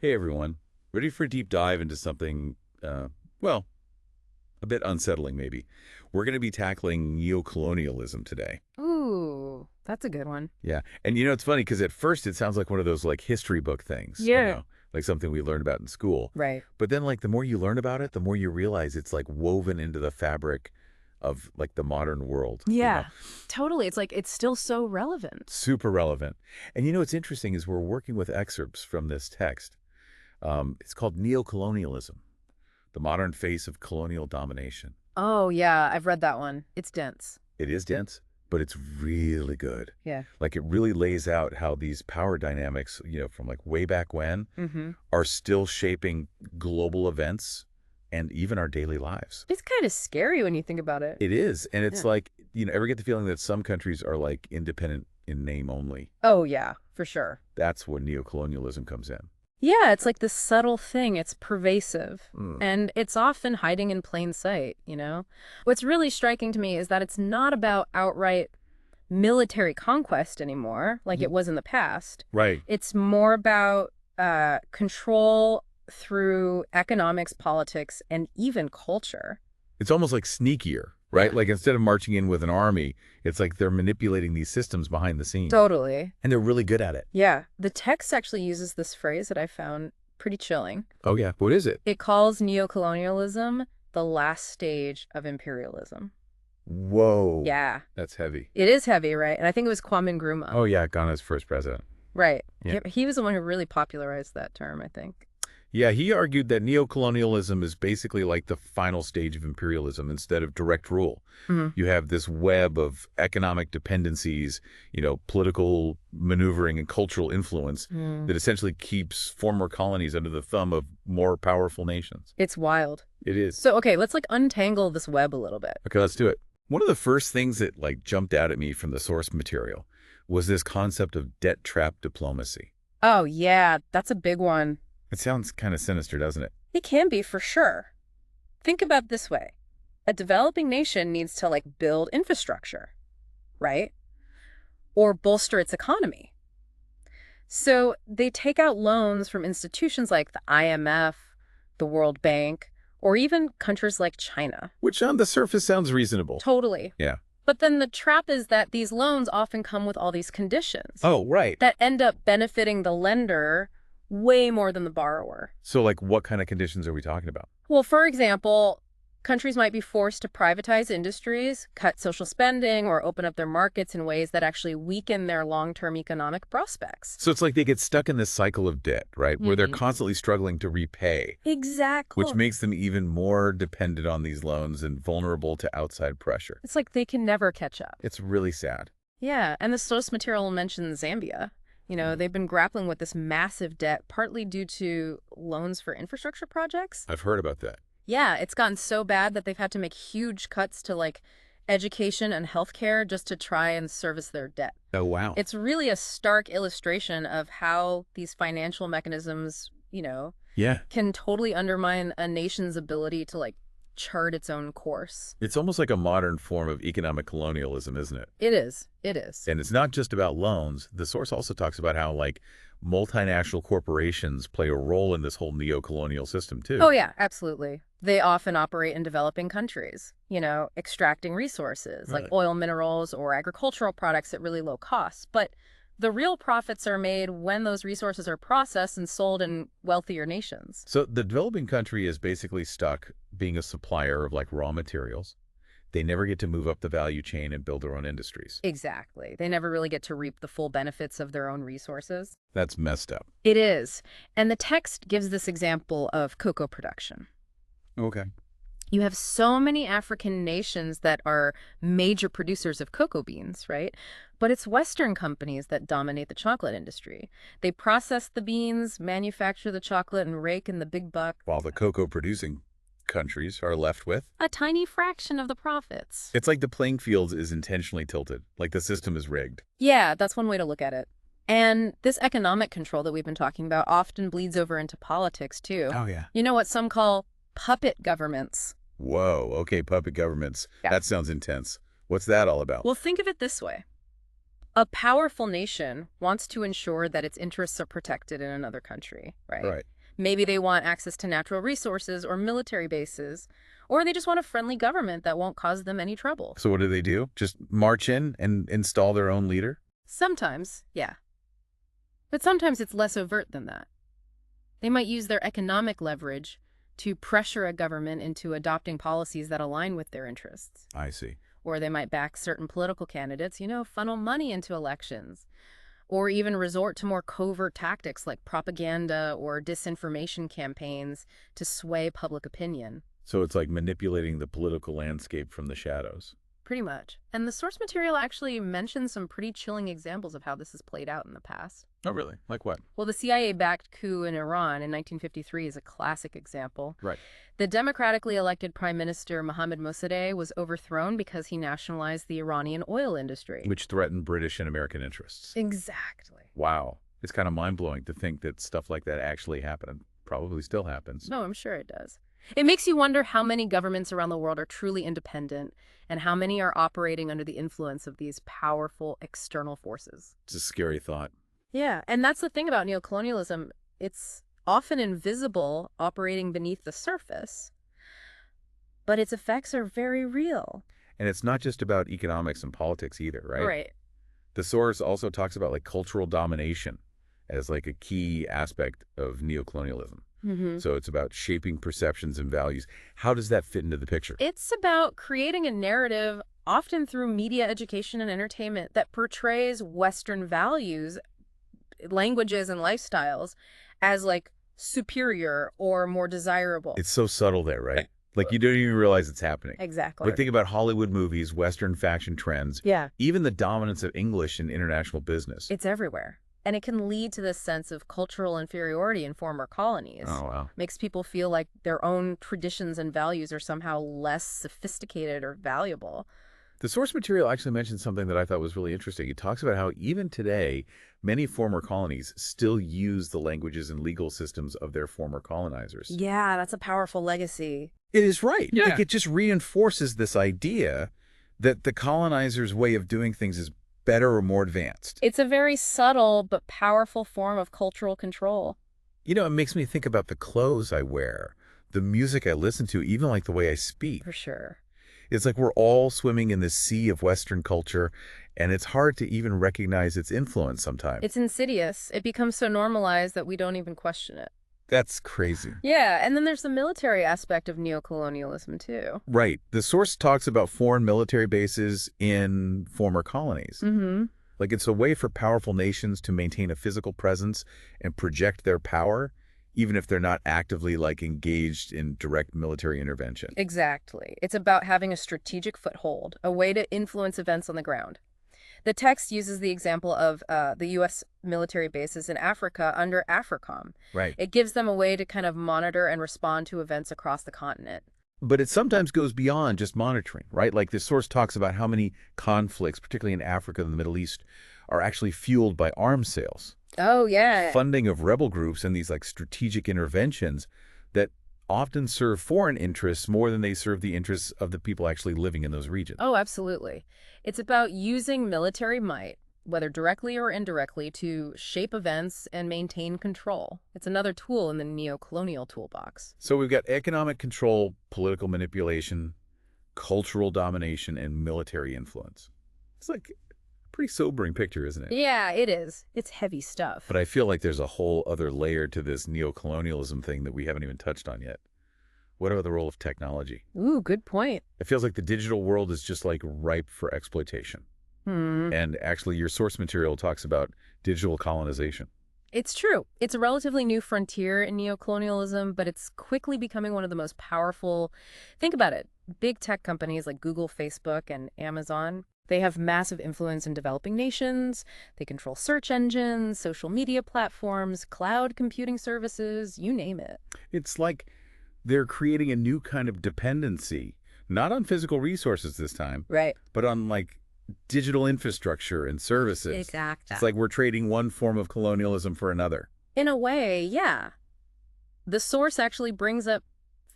Hey everyone, ready for a deep dive into something, well, a bit unsettling maybe. We're going to be tackling neocolonialism today. Ooh, that's a good one. Yeah, and it's funny because at first it sounds like one of those like history book things, Yeah. like something we learned about in school. Right. But then like the more you learn about it, the more you realize it's like woven into the fabric of like the modern world. Yeah, totally. It's like it's still so relevant. Super relevant. And what's interesting is we're working with excerpts from this text. It's called Neocolonialism, the modern face of colonial domination. Oh, yeah, I've read that one. It's dense. It is dense, but it's really good. Yeah. Like it really lays out how these power dynamics, from like way back when, Mm-hmm. are still shaping global events and even our daily lives. It's kind of scary when you think about it. It is. And it's Yeah. like, ever get the feeling that some countries are like independent in name only? Oh, yeah, for sure. That's when neocolonialism comes in. Yeah, it's like this subtle thing. It's pervasive. Mm. And it's often hiding in plain sight. What's really striking to me is that it's not about outright military conquest anymore, like it Mhm. was in the past. Right. It's more about control through economics, politics, and even culture. It's almost like sneakier, right? Yeah. Like instead of marching in with an army, it's like they're manipulating these systems behind the scenes. Totally. And they're really good at it. Yeah. The text actually uses this phrase that I found pretty chilling. Oh, yeah. What is it? It calls neocolonialism the last stage of imperialism. Whoa. Yeah. That's heavy. It is heavy, right? And I think it was Kwame Nkrumah. Oh, yeah. Ghana's first president. Right. Yeah. He was the one who really popularized that term, I think. Yeah, he argued that neocolonialism is basically like the final stage of imperialism instead of direct rule. Mhm. You have this web of economic dependencies, political maneuvering and cultural influence Mm. that essentially keeps former colonies under the thumb of more powerful nations. It's wild. It is. So, okay, let's untangle this web a little bit. Okay, let's do it. One of the first things that jumped out at me from the source material was this concept of debt trap diplomacy. Oh, yeah, that's a big one. It sounds kind of sinister, doesn't it? It can be for sure. Think about it this way. A developing nation needs to build infrastructure, right? Or bolster its economy. So they take out loans from institutions like the IMF, the World Bank, or even countries like China. Which on the surface sounds reasonable. Totally. Yeah. But then the trap is that these loans often come with all these conditions Oh, right. that end up benefiting the lender way more than the borrower. So, what kind of conditions are we talking about? Well, for example, countries might be forced to privatize industries, cut social spending, or open up their markets in ways that actually weaken their long-term economic prospects. So it's like they get stuck in this cycle of debt, right? Where they're Mhm. constantly struggling to repay, Exactly. which makes them even more dependent on these loans and vulnerable to outside pressure. It's like they can never catch up. It's really sad. Yeah, and the source material mentions Zambia. They've been grappling with this massive debt, partly due to loans for infrastructure projects. I've heard about that. Yeah, it's gotten so bad that they've had to make huge cuts to education and healthcare just to try and service their debt. Oh, wow. It's really a stark illustration of how these financial mechanisms, Yeah. can totally undermine a nation's ability to chart its own course. It's almost like a modern form of economic colonialism, isn't it? It is. It is. And it's not just about loans. The source also talks about how multinational corporations play a role in this whole neo-colonial system too. Oh, yeah, absolutely. They often operate in developing countries, extracting resources like Right. oil, minerals, or agricultural products at really low costs. But the real profits are made when those resources are processed and sold in wealthier nations. So the developing country is basically stuck being a supplier of raw materials. They never get to move up the value chain and build their own industries. Exactly. They never really get to reap the full benefits of their own resources. That's messed up. It is. And the text gives this example of cocoa production. Okay. You have so many African nations that are major producers of cocoa beans, right? But it's Western companies that dominate the chocolate industry. They process the beans, manufacture the chocolate, and rake in the big bucks. While the cocoa producing countries are left with, A tiny fraction of the profits. it's like the playing field is intentionally tilted, like the system is rigged. Yeah, that's one way to look at it. And this economic control that we've been talking about often bleeds over into politics, too. Oh, yeah. You know what some call puppet governments? Whoa. Okay, puppet governments. Yeah. That sounds intense. What's that all about? Well, think of it this way. A powerful nation wants to ensure that its interests are protected in another country, right? Right. Maybe they want access to natural resources or military bases, or they just want a friendly government that won't cause them any trouble. So what do? Just march in and install their own leader? Sometimes, yeah. But sometimes it's less overt than that. They might use their economic leverage to pressure a government into adopting policies that align with their interests. I see. Or they might back certain political candidates, funnel money into elections, or even resort to more covert tactics like propaganda or disinformation campaigns to sway public opinion. So it's like manipulating the political landscape from the shadows. Pretty much. And the source material actually mentions some pretty chilling examples of how this has played out in the past. Oh, really? Like what? Well, the CIA-backed coup in Iran in 1953 is a classic example. Right. The democratically elected Prime Minister Mohammad Mossadegh was overthrown because he nationalized the Iranian oil industry. Which threatened British and American interests. Exactly. Wow. It's kind of mind-blowing to think that stuff like that actually happened and probably still happens. No, I'm sure it does. It makes you wonder how many governments around the world are truly independent and how many are operating under the influence of these powerful external forces. It's a scary thought. Yeah, and that's the thing about neocolonialism. It's often invisible, operating beneath the surface, but its effects are very real. And it's not just about economics and politics either, right? Right. The source also talks about like cultural domination as like a key aspect of neocolonialism. Mm-hmm. So it's about shaping perceptions and values. How does that fit into the picture? It's about creating a narrative, often through media, education, and entertainment, that portrays Western values, languages, and lifestyles as like superior or more desirable. It's so subtle there, right? Like you don't even realize it's happening. Exactly. Like think about Hollywood movies, Western fashion trends, Yeah, even the dominance of English in international business. it's everywhere. And it can lead to this sense of cultural inferiority in former colonies. Oh, wow. Makes people feel like their own traditions and values are somehow less sophisticated or valuable. The source material actually mentions something that I thought was really interesting. It talks about how even today, many former colonies still use the languages and legal systems of their former colonizers. Yeah, that's a powerful legacy. It is right. Yeah. Like it just reinforces this idea that the colonizers' way of doing things is better or more advanced. It's a very subtle but powerful form of cultural control. You know, it makes me think about the clothes I wear, the music I listen to, even like the way I speak. For sure. It's like we're all swimming in this sea of Western culture, and it's hard to even recognize its influence sometimes. It's insidious. It becomes so normalized that we don't even question it. That's crazy. Yeah, and then there's the military aspect of neocolonialism, too. Right. The source talks about foreign military bases in former colonies. Mm-hmm. Like it's a way for powerful nations to maintain a physical presence and project their power, even if they're not actively like engaged in direct military intervention. Exactly. It's about having a strategic foothold, a way to influence events on the ground. The text uses the example of the U.S. military bases in Africa under AFRICOM. Right. It gives them a way to kind of monitor and respond to events across the continent. But it sometimes goes beyond just monitoring, right? Like the source talks about how many conflicts, particularly in Africa and the Middle East, are actually fueled by arms sales. Oh, yeah. Funding of rebel groups and these like strategic interventions that often serve foreign interests more than they serve the interests of the people actually living in those regions. Oh, absolutely. It's about using military might, whether directly or indirectly, to shape events and maintain control. It's another tool in the neocolonial toolbox. So we've got economic control, political manipulation, cultural domination, and military influence. It's like a pretty sobering picture, isn't it? Yeah, it is. It's heavy stuff. But I feel like there's a whole other layer to this neocolonialism thing that we haven't even touched on yet. What about the role of technology? Ooh, good point. It feels like the digital world is just like ripe for exploitation. And actually your source material talks about digital colonization. It's true. It's a relatively new frontier in neocolonialism, but it's quickly becoming one of the most powerful. Think about it. Big tech companies like Google, Facebook, and Amazon, they have massive influence in developing nations. They control search engines, social media platforms, cloud computing services, you name it. It's like they're creating a new kind of dependency, not on physical resources this time, Right. but on like digital infrastructure and services. Exactly. It's like we're trading one form of colonialism for another. In a way, yeah. The source actually brings up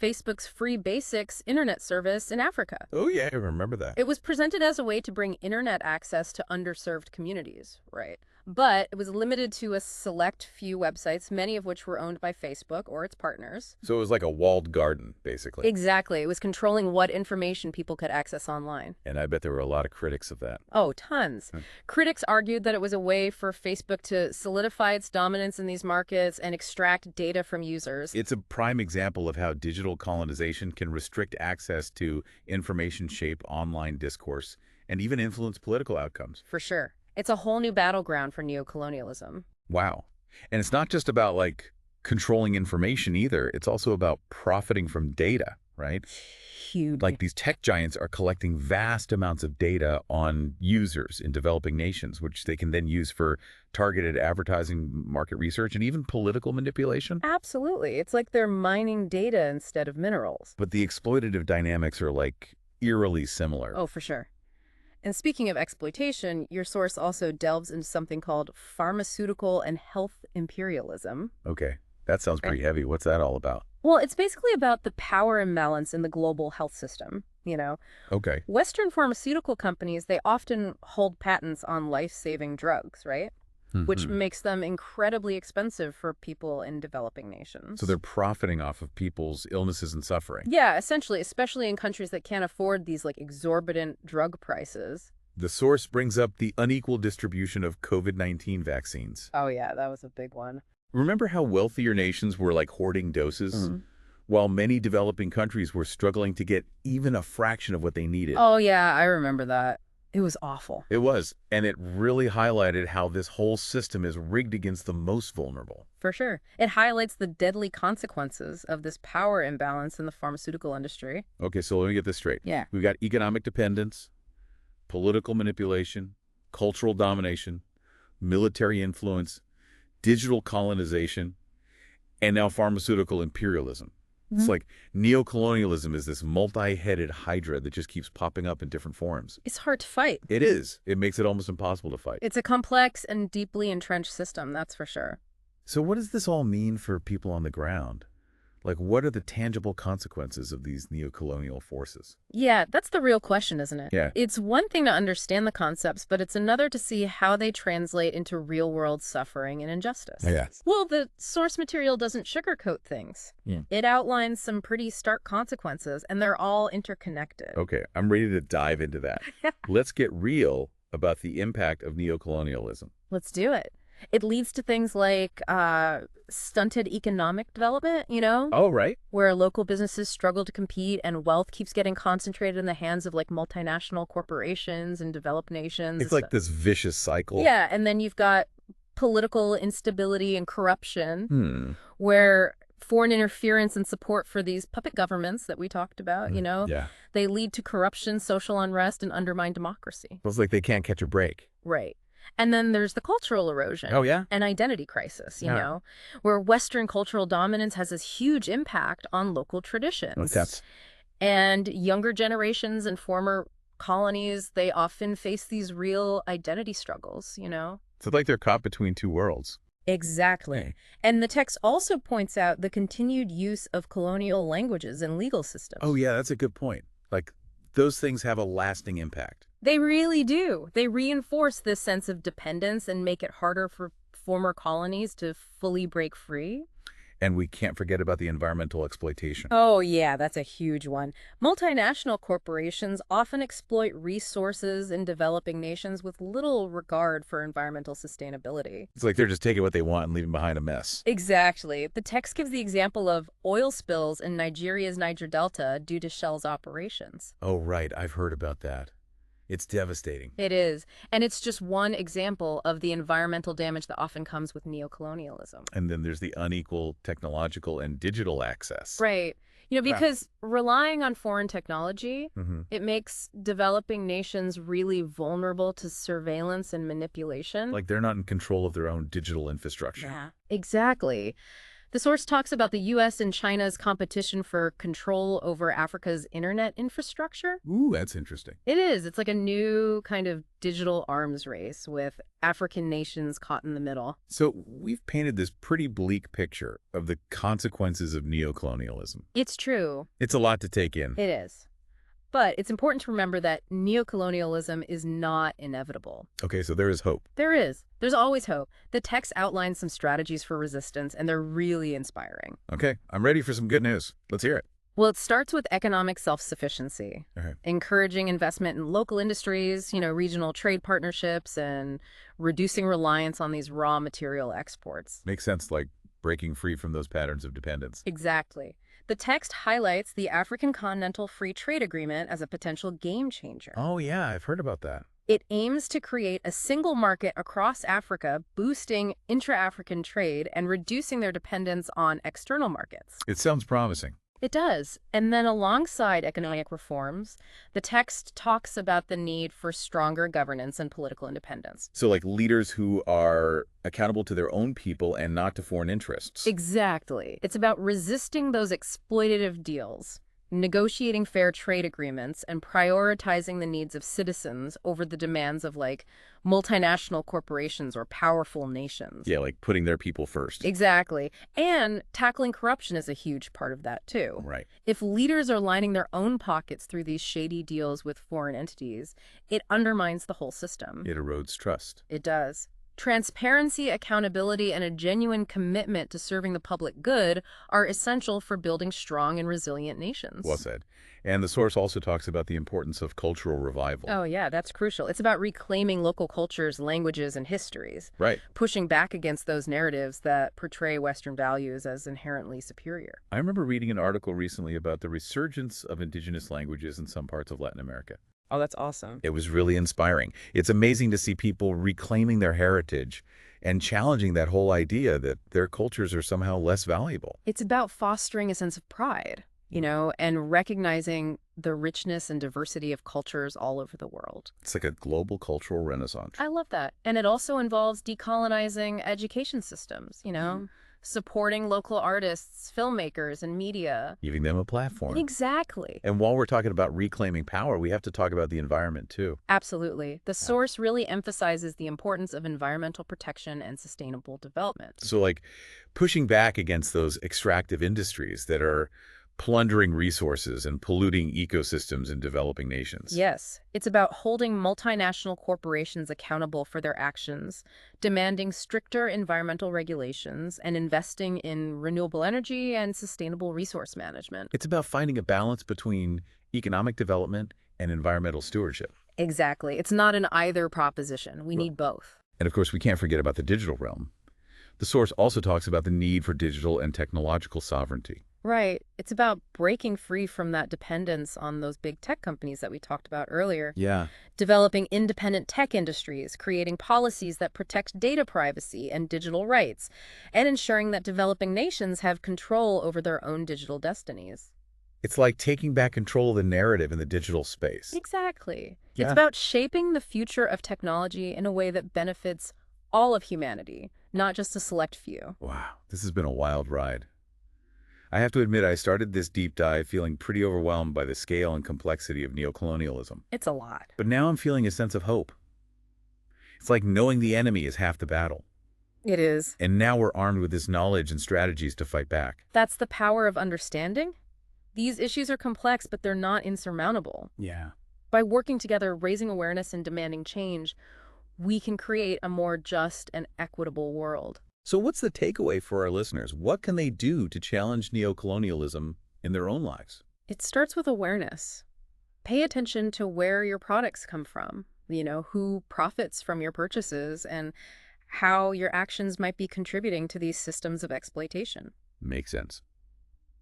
Facebook's free basics internet service in Africa. Oh, yeah, I remember that. It was presented as a way to bring internet access to underserved communities, right? But it was limited to a select few websites, many of which were owned by Facebook or its partners. So it was like a walled garden, basically. Exactly. It was controlling what information people could access online. And I bet there were a lot of critics of that. Oh, tons. Critics argued that it was a way for Facebook to solidify its dominance in these markets and extract data from users. It's a prime example of how digital colonization can restrict access to information, shape online discourse, and even influence political outcomes. For sure. It's a whole new battleground for neocolonialism. Wow. And it's not just about, like, controlling information either. It's also about profiting from data, right? Huge. Like, these tech giants are collecting vast amounts of data on users in developing nations, which they can then use for targeted advertising, market research, and even political manipulation. Absolutely. It's like they're mining data instead of minerals. But the exploitative dynamics are, like, eerily similar. Oh, for sure. And speaking of exploitation, your source also delves into something called pharmaceutical and health imperialism. Okay, that sounds pretty heavy. What's that all about? Well, it's basically about the power imbalance in the global health system, you know. Okay. Western pharmaceutical companies, they often hold patents on life-saving drugs, right? Which makes them incredibly expensive for people in developing nations. So they're profiting off of people's illnesses and suffering. Yeah, essentially, especially in countries that can't afford these like exorbitant drug prices. The source brings up the unequal distribution of COVID-19 vaccines. Oh yeah, that was a big one. Remember how wealthier nations were like hoarding doses? While many developing countries were struggling to get even a fraction of what they needed. Oh yeah, I remember that. It was awful. It was, and it really highlighted how this whole system is rigged against the most vulnerable. For sure. It highlights the deadly consequences of this power imbalance in the pharmaceutical industry. Okay, so let me get this straight. Yeah. We've got economic dependence, political manipulation, cultural domination, military influence, digital colonization, and now pharmaceutical imperialism. It's like neocolonialism is this multi-headed hydra that just keeps popping up in different forms. It's hard to fight. It is. It makes it almost impossible to fight. It's a complex and deeply entrenched system, that's for sure. So what does this all mean for people on the ground? Like, what are the tangible consequences of these neocolonial forces? Yeah, that's the real question, isn't it? Yeah. It's one thing to understand the concepts, but it's another to see how they translate into real-world suffering and injustice. Yes. Well, the source material doesn't sugarcoat things. Yeah. It outlines some pretty stark consequences, and they're all interconnected. Okay, I'm ready to dive into that. Let's get real about the impact of neocolonialism. Let's do it. It leads to things like stunted economic development, you know? Oh, right. Where local businesses struggle to compete and wealth keeps getting concentrated in the hands of like multinational corporations and developed nations. It's like this vicious cycle. Yeah, and then you've got political instability and corruption where foreign interference and support for these puppet governments that we talked about, you know, they lead to corruption, social unrest, and undermine democracy. It's like they can't catch a break. Right. And then there's the cultural erosion. Oh, yeah? And identity crisis, you know, where Western cultural dominance has this huge impact on local traditions. And younger generations and former colonies, they often face these real identity struggles, you know? So like they're caught between two worlds. Exactly. And the text also points out the continued use of colonial languages and legal systems. Oh, yeah, that's a good point. Like, those things have a lasting impact. They really do. They reinforce this sense of dependence and make it harder for former colonies to fully break free. And we can't forget about the environmental exploitation. Oh, yeah, that's a huge one. Multinational corporations often exploit resources in developing nations with little regard for environmental sustainability. It's like they're just taking what they want and leaving behind a mess. Exactly. The text gives the example of oil spills in Nigeria's Niger Delta due to Shell's operations. Oh, right. I've heard about that. It's devastating. It is. And it's just one example of the environmental damage that often comes with neocolonialism. And then there's the unequal technological and digital access. Right. You know, because relying on foreign technology, it makes developing nations really vulnerable to surveillance and manipulation. Like they're not in control of their own digital infrastructure. Yeah, exactly. The source talks about the U.S. and China's competition for control over Africa's internet infrastructure. Ooh, that's interesting. It is. It's like a new kind of digital arms race with African nations caught in the middle. So we've painted this pretty bleak picture of the consequences of neocolonialism. It's true. It's a lot to take in. It is. But it's important to remember that neocolonialism is not inevitable. Okay, so there is hope. There is. There's always hope. The text outlines some strategies for resistance, and they're really inspiring. Okay, I'm ready for some good news. Let's hear it. Well, it starts with economic self-sufficiency, Okay. encouraging investment in local industries, regional trade partnerships, and reducing reliance on these raw material exports. Makes sense, like breaking free from those patterns of dependence. Exactly. The text highlights the African Continental Free Trade Agreement as a potential game changer. Oh, yeah, I've heard about that. It aims to create a single market across Africa, boosting intra-African trade and reducing their dependence on external markets. It sounds promising. It does. And then alongside economic reforms, the text talks about the need for stronger governance and political independence. So like leaders who are accountable to their own people and not to foreign interests. Exactly. It's about resisting those exploitative deals, negotiating fair trade agreements, and prioritizing the needs of citizens over the demands of multinational corporations or powerful nations. Yeah, like putting their people first. Exactly. And tackling corruption is a huge part of that too. Right. If leaders are lining their own pockets through these shady deals with foreign entities, it undermines the whole system. It erodes trust. It does. Transparency, accountability, and a genuine commitment to serving the public good are essential for building strong and resilient nations. Well said. And the source also talks about the importance of cultural revival. Oh, yeah, that's crucial. It's about reclaiming local cultures, languages, and histories, Right. pushing back against those narratives that portray Western values as inherently superior. I remember reading an article recently about the resurgence of indigenous languages in some parts of Latin America. Oh, that's awesome. It was really inspiring. It's amazing to see people reclaiming their heritage and challenging that whole idea that their cultures are somehow less valuable. It's about fostering a sense of pride, and recognizing the richness and diversity of cultures all over the world. It's like a global cultural renaissance. I love that. And it also involves decolonizing education systems, supporting local artists, filmmakers, and media. Giving them a platform. Exactly. And while we're talking about reclaiming power, we have to talk about the environment too. Absolutely. The source really emphasizes the importance of environmental protection and sustainable development. So like pushing back against those extractive industries that are plundering resources and polluting ecosystems in developing nations. Yes, it's about holding multinational corporations accountable for their actions, demanding stricter environmental regulations, and investing in renewable energy and sustainable resource management. It's about finding a balance between economic development and environmental stewardship. Exactly. It's not an either proposition. We need both. And of course, we can't forget about the digital realm. The source also talks about the need for digital and technological sovereignty. Right. It's about breaking free from that dependence on those big tech companies that we talked about earlier. Yeah. Developing independent tech industries, creating policies that protect data privacy and digital rights, and ensuring that developing nations have control over their own digital destinies. It's like taking back control of the narrative in the digital space. Exactly. Yeah. It's about shaping the future of technology in a way that benefits all of humanity, not just a select few. Wow, this has been a wild ride. I have to admit, I started this deep dive feeling pretty overwhelmed by the scale and complexity of neocolonialism. It's a lot. But now I'm feeling a sense of hope. It's like knowing the enemy is half the battle. It is. And now we're armed with this knowledge and strategies to fight back. That's the power of understanding. These issues are complex, but they're not insurmountable. Yeah. By working together, raising awareness, and demanding change, we can create a more just and equitable world. So what's the takeaway for our listeners? What can they do to challenge neocolonialism in their own lives? It starts with awareness. Pay attention to where your products come from, who profits from your purchases, and how your actions might be contributing to these systems of exploitation. Makes sense.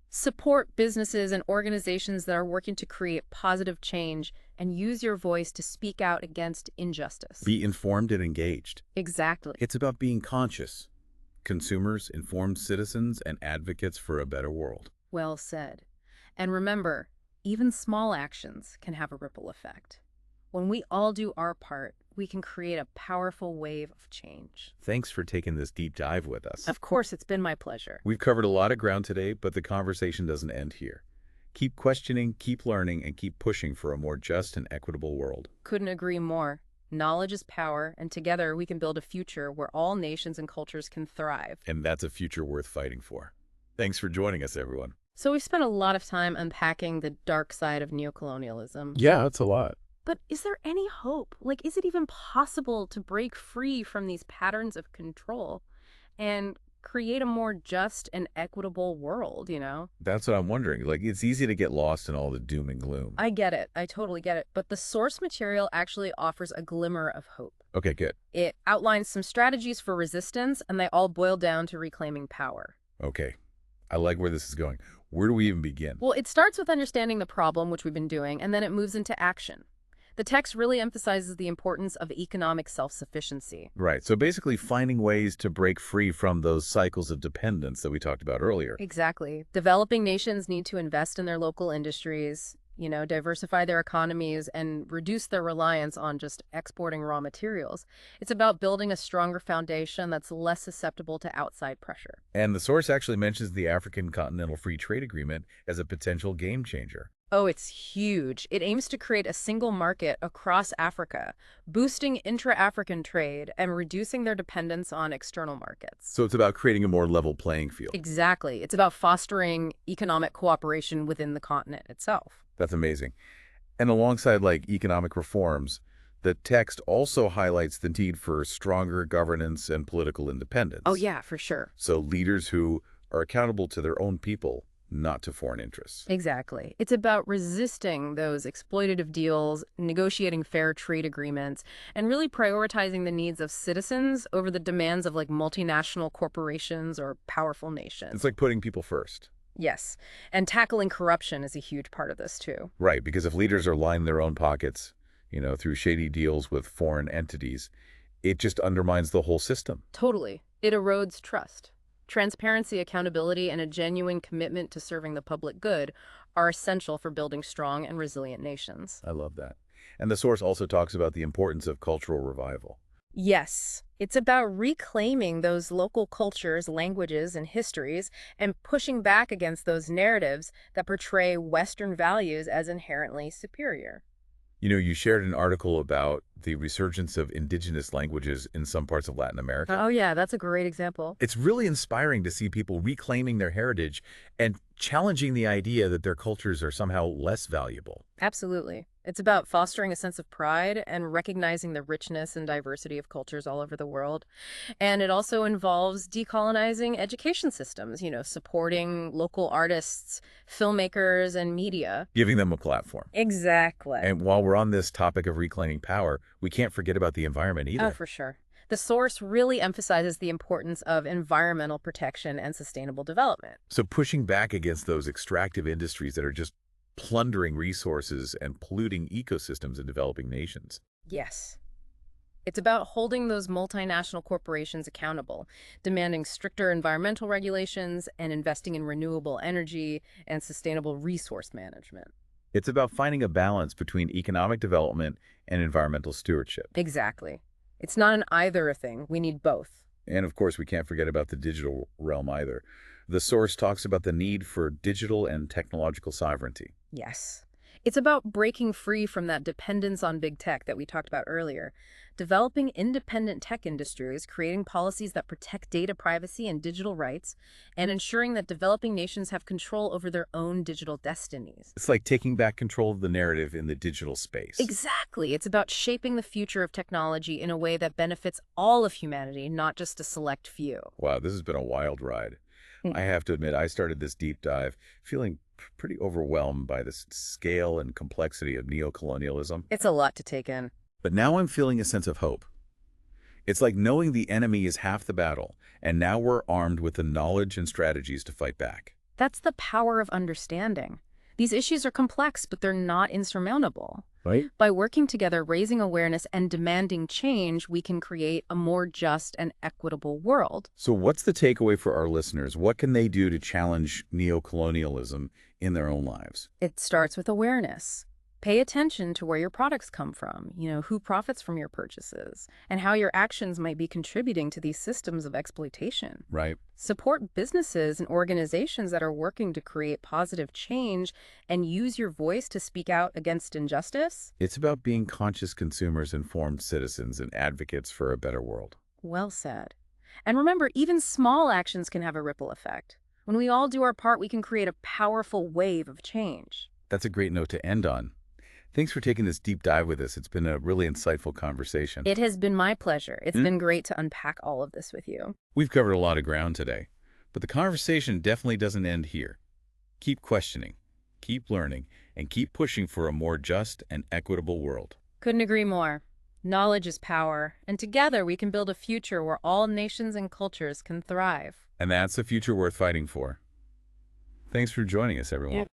Support businesses and organizations that are working to create positive change, and use your voice to speak out against injustice. Be informed and engaged. Exactly. It's about being conscious. Consumers, informed citizens, and advocates for a better world. Well said. And remember, even small actions can have a ripple effect. When we all do our part, we we can create a powerful wave of change. Thanks for taking this deep dive with us. Of course, it's been my pleasure. We've covered a lot of ground today, but the conversation doesn't end here. Keep questioning, keep learning, and keep pushing for a more just and equitable world. Couldn't agree more. Knowledge is power, and together we can build a future where all nations and cultures can thrive. And that's a future worth fighting for. Thanks for joining us, everyone. So we've spent a lot of time unpacking the dark side of neocolonialism. Yeah, that's a lot. But is there any hope? Like, is it even possible to break free from these patterns of control and create a more just and equitable world, you know? That's what I'm wondering. Like, it's easy to get lost in all the doom and gloom. I get it. I totally get it. But the source material actually offers a glimmer of hope. Okay, good. It outlines some strategies for resistance, and they all boil down to reclaiming power. Okay. I like where this is going. Where do we even begin? Well, it starts with understanding the problem, which we've been doing, and then it moves into action. The text really emphasizes the importance of economic self-sufficiency. Right. So basically finding ways to break free from those cycles of dependence that we talked about earlier. Exactly. Developing nations need to invest in their local industries, diversify their economies and reduce their reliance on just exporting raw materials. It's about building a stronger foundation that's less susceptible to outside pressure. And the source actually mentions the African Continental Free Trade Agreement as a potential game changer. Oh, it's huge. It aims to create a single market across Africa, boosting intra-African trade and reducing their dependence on external markets. So it's about creating a more level playing field. Exactly. It's about fostering economic cooperation within the continent itself. That's amazing. And alongside economic reforms, the text also highlights the need for stronger governance and political independence. Oh, yeah, for sure. So leaders who are accountable to their own people, not to foreign interests. Exactly. It's about resisting those exploitative deals, negotiating fair trade agreements, and really prioritizing the needs of citizens over the demands of multinational corporations or powerful nations. It's like putting people first. Yes. And tackling corruption is a huge part of this, too. Right, because if leaders are lining their own pockets, through shady deals with foreign entities, it just undermines the whole system. Totally. It erodes trust. Transparency, accountability, and a genuine commitment to serving the public good are essential for building strong and resilient nations. I love that. And the source also talks about the importance of cultural revival. Yes, it's about reclaiming those local cultures, languages, and histories and pushing back against those narratives that portray Western values as inherently superior. You shared an article about the resurgence of indigenous languages in some parts of Latin America. Oh, yeah, that's a great example. It's really inspiring to see people reclaiming their heritage and challenging the idea that their cultures are somehow less valuable. Absolutely. It's about fostering a sense of pride and recognizing the richness and diversity of cultures all over the world. And it also involves decolonizing education systems, supporting local artists, filmmakers, and media. Giving them a platform. Exactly. And while we're on this topic of reclaiming power, we can't forget about the environment either. Oh, for sure. The source really emphasizes the importance of environmental protection and sustainable development. So pushing back against those extractive industries that are just plundering resources and polluting ecosystems in developing nations. Yes. It's about holding those multinational corporations accountable, demanding stricter environmental regulations, and investing in renewable energy and sustainable resource management. It's about finding a balance between economic development and environmental stewardship. Exactly. It's not an either thing. We need both. And of course, we can't forget about the digital realm either. The source talks about the need for digital and technological sovereignty. Yes. It's about breaking free from that dependence on big tech that we talked about earlier, developing independent tech industries, creating policies that protect data privacy and digital rights, and ensuring that developing nations have control over their own digital destinies. It's like taking back control of the narrative in the digital space. Exactly. It's about shaping the future of technology in a way that benefits all of humanity, not just a select few. Wow, this has been a wild ride. I have to admit, I started this deep dive feeling pretty overwhelmed by the scale and complexity of neocolonialism. It's a lot to take in. But now I'm feeling a sense of hope. It's like knowing the enemy is half the battle, and now we're armed with the knowledge and strategies to fight back. That's the power of understanding. These issues are complex, but they're not insurmountable. Right? By working together, raising awareness, and demanding change, we can create a more just and equitable world. So what's the takeaway for our listeners? What can they do to challenge neocolonialism in their own lives? It starts with awareness. Pay attention to where your products come from, who profits from your purchases, and how your actions might be contributing to these systems of exploitation. Right. Support businesses and organizations that are working to create positive change and use your voice to speak out against injustice. It's about being conscious consumers, informed citizens, and advocates for a better world. Well said. And remember, even small actions can have a ripple effect. When we all do our part, we can create a powerful wave of change. That's a great note to end on. Thanks for taking this deep dive with us. It's been a really insightful conversation. It has been my pleasure. It's been great to unpack all of this with you. We've covered a lot of ground today, but the conversation definitely doesn't end here. Keep questioning, keep learning, and keep pushing for a more just and equitable world. Couldn't agree more. Knowledge is power, and together we can build a future where all nations and cultures can thrive. And that's a future worth fighting for. Thanks for joining us, everyone.